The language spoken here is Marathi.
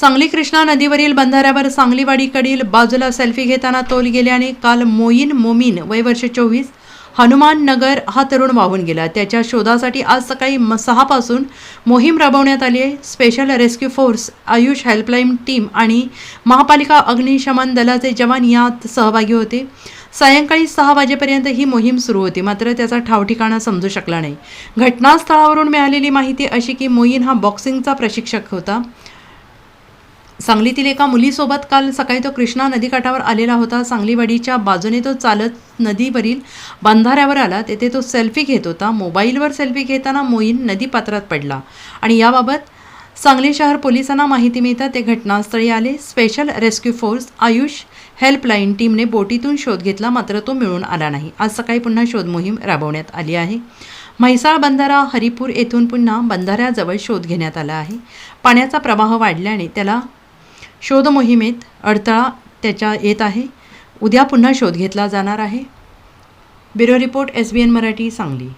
सांगली कृष्णा नदीवरील बंधाऱ्यावर सांगलीवाडीकडील बाजूला सेल्फी घेताना तोल गेल्याने काल मोईन मोमीन वय वर्ष 24 हनुमान नगर हा तरुण वाहून गेला। त्याच्या शोधासाठी आज सकाळी 6 पासून मोहीम राबवण्यात आली आहे। Special rescue force, Ayush helpline team आणि महापालिका अग्निशमन दलाचे जवान यात सहभागी होते। सायंकाळी 6 वाजेपर्यंत ही मोहीम सुरू होती, मात्र त्याचा ठावठिकाणा समजू शकला नाही। घटनास्थळावरून मिळालेली माहिती अशी की मोईन हा बॉक्सिंगचा प्रशिक्षक होता। सांगलीतील एका मुलीसोबत काल सकाळी तो कृष्णा नदीकाठावर आलेला होता। सांगलीवाडीच्या बाजूने तो चालत नदीवरील बंधाऱ्यावर आला। तेथे तो सेल्फी घेत होता। मोबाईलवर सेल्फी घेताना मोईन नदीपात्रात पडला आणि याबाबत सांगली शहर पोलिसांना माहिती मिळताच ते घटनास्थळी आले। Special rescue force, Ayush helpline टीमने बोटीतून शोध घेतला, मात्र तो मिळून आला नाही। आज सकाळी पुन्हा शोध मोहीम राबवण्यात आली आहे। म्हैसाळ बंधारा हरिपूर येथून पुन्हा बंधाऱ्याजवळ शोध घेण्यात आला आहे। पाण्याचा प्रवाह वाढल्याने त्याला शोध मोहिमेत अडथळा येत आहे। उद्या पुन्हा शोध घेतला जाणार आहे। Bureau report, SBN Marathi, Sangli.